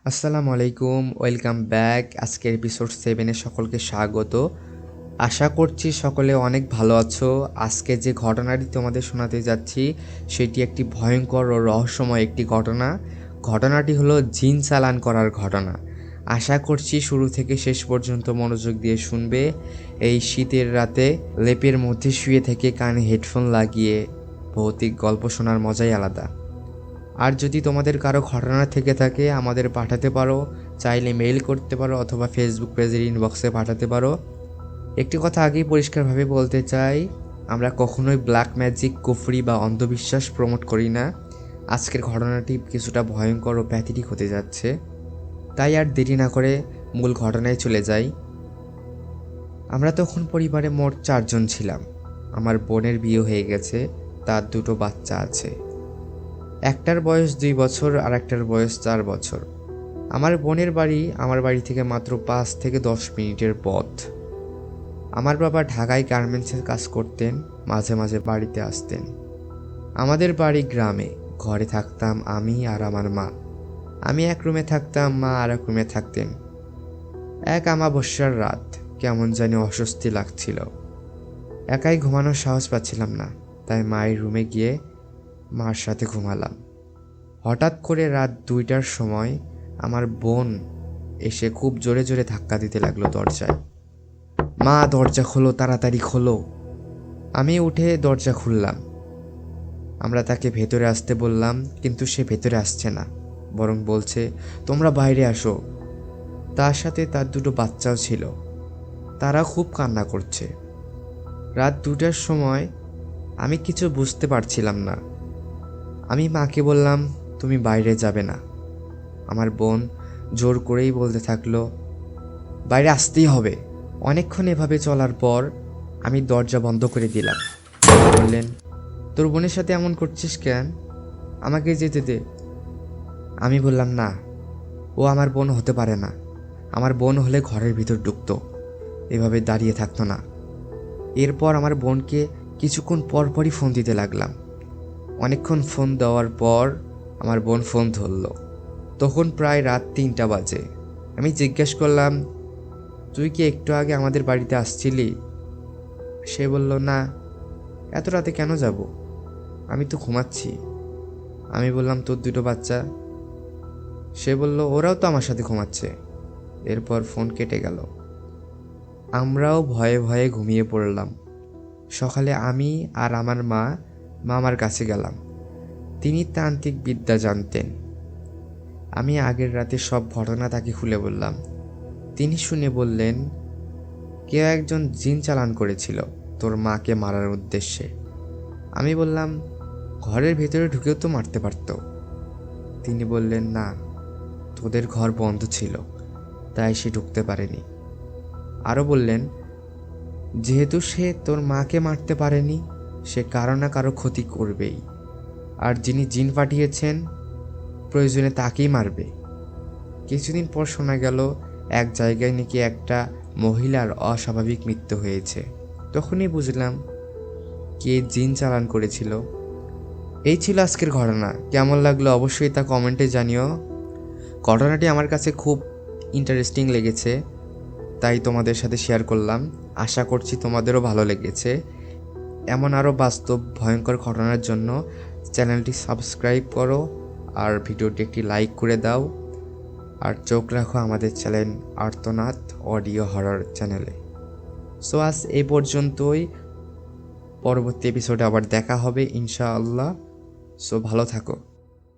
আসসালামু আলাইকুম, welcome back. আজকের এপিসোড 7 এ সকলকে স্বাগত। আশা করছি সকলে অনেক ভালো আছো। আজকে যে ঘটনাটি তোমাদের শোনাতে যাচ্ছি সেটি একটি ভয়ঙ্কর ও রহস্যময় একটি ঘটনা। ঘটনাটি হলো জিন চালান করার ঘটনা। আশা করছি শুরু থেকে শেষ পর্যন্ত মনোযোগ দিয়ে শুনবে। এই শীতের রাতে লেপের মধ্যে শুয়ে থেকে কানে হেডফোন লাগিয়ে ভৌতিক গল্প শোনার মজাই আলাদা। আর যদি তোমাদের কারো ঘটনা থেকে থাকে আমাদের পাঠাতে পারো, চাইলে মেইল করতে পারো অথবা ফেসবুক পেজের ইনবক্সে পাঠাতে পারো। একটি কথা আগেই পরিষ্কারভাবে বলতে চাই, আমরা কখনোই ব্ল্যাক ম্যাজিক, কুফরি বা অন্ধবিশ্বাস প্রমোট করি না। আজকের ঘটনাটি কিছুটা ভয়ঙ্কর ও প্যাথেটিক হতে যাচ্ছে, তাই আর দেরি না করে মূল ঘটনায় চলে যাই। আমরা তখন পরিবারে মোট 4 জন ছিলাম। আমার বোনের বিয়ে হয়ে গেছে, তার 2টো বাচ্চা আছে। একটার বয়স 2 বছর আর একটার বয়স 4 বছর। আমার বোনের বাড়ি আমার বাড়ি থেকে মাত্র 5 থেকে 10 মিনিটের পথ। আমার বাবা ঢাকায় গার্মেন্টসের কাজ করতেন, মাঝে মাঝে বাড়িতে আসতেন। আমাদের বাড়ি গ্রামে, ঘরে থাকতাম আমি আর আমার মা। আমি এক রুমে থাকতাম, মা আর এক রুমে থাকতেন। এক আমাবস্যার রাত, কেমন জানি অস্বস্তি লাগছিল। একাই ঘুমানোর সাহস পাচ্ছিলাম না, তাই মায়ের রুমে গিয়ে মার সাথে ঘুমালাম। হঠাৎ করে রাত 2টার সময় আমার বোন এসে খুব জোরে জোরে ধাক্কা দিতে লাগলো দরজায়। মা, দরজা খোলো, তাড়াতাড়ি খোলো। আমি উঠে দরজা খুললাম। আমরা তাকে ভেতরে আসতে বললাম, কিন্তু সে ভেতরে আসছে না, বরং বলছে তোমরা বাইরে আসো। তার সাথে তার 2টো বাচ্চাও ছিল, তারা খুব কান্না করছে। রাত 2টার সময় আমি কিছু বুঝতে পারছিলাম না। আমি মাকে বললাম, তুমি বাইরে যাবে না। আমার বোন জোর করেই বলতে থাকলো, বাইরে আসতেই হবে। অনেকক্ষণ এভাবে চলার পর আমি দরজা বন্ধ করে দিলাম। বললেন, তোর বোনের সাথে এমন করছিস কেন? আমাকে যেতে দে। আমি বললাম, না, ও আমার বোন হতে পারে না। আমার বোন হলে ঘরের ভিতর ঢুকতো, এভাবে দাঁড়িয়ে থাকতো না। এরপর আমার বোনকে কিছুক্ষণ পরপরই ফোন দিতে লাগলাম। অনেকক্ষণ ফোন দেওয়ার পর আমার বোন ফোন ধরল। তখন প্রায় রাত 3টা বাজে। আমি জিজ্ঞেস করলাম, তুই কি একটু আগে আমাদের বাড়িতে আসছিলি? সে বলল, না। এত রাতে কেন যাব? আমি তো ঘুমাচ্ছি। আমি বললাম, তোর 2টো বাচ্চা? সে বলল, ওরাও তো আমার সাথে ঘুমাচ্ছে। এরপর ফোন কেটে গেল। আমরাও ভয়ে ভয়ে ঘুমিয়ে পড়লাম। সকালে আমি আর আমার মা মামার কাছে গেলাম। তিনি তান্ত্রিক বিদ্যা জানতেন। আমি আগের রাতে সব ঘটনা তাকে খুলে বললাম। তিনি শুনে বললেন, কেউ একজন জিন চালান করেছিল তোর মাকে মারার উদ্দেশ্যে। আমি বললাম, ঘরের ভেতরে ঢুকেও তো মারতে পারত। তিনি বললেন, না, তোদের ঘর বন্ধ ছিল, তাই সে ঢুকতে পারেনি। আরও বললেন, যেহেতু সে তোর মাকে মারতে পারেনি, সে কারো না কারো ক্ষতি করবেই, আর যিনি জিন পাঠিয়েছেন প্রয়োজনে তাকেই মারবে। কিছুদিন পর শোনা গেল এক জায়গায় নাকি একটা মহিলার অস্বাভাবিক মৃত্যু হয়েছে। তখনই বুঝলাম কে জিন চালান করেছিল। এই ছিল আজকের ঘটনা। কেমন লাগলো অবশ্যই তা কমেন্টে জানিও। ঘটনাটি আমার কাছে খুব ইন্টারেস্টিং লেগেছে, তাই তোমাদের সাথে শেয়ার করলাম। আশা করছি তোমাদেরও ভালো লেগেছে। এমন আরও বাস্তব ভয়ঙ্কর ঘটনার জন্য চ্যানেলটি সাবস্ক্রাইব করো আর ভিডিওটি একটি লাইক করে দাও। আর চোখ রাখো আমাদের চ্যানেল আর্তনাদ অডিও হরর চ্যানেলে। সো আজ এই পর্যন্তই। পরবর্তী এপিসোডে আবার দেখা হবে ইনশাআল্লাহ। সো ভালো থাকো।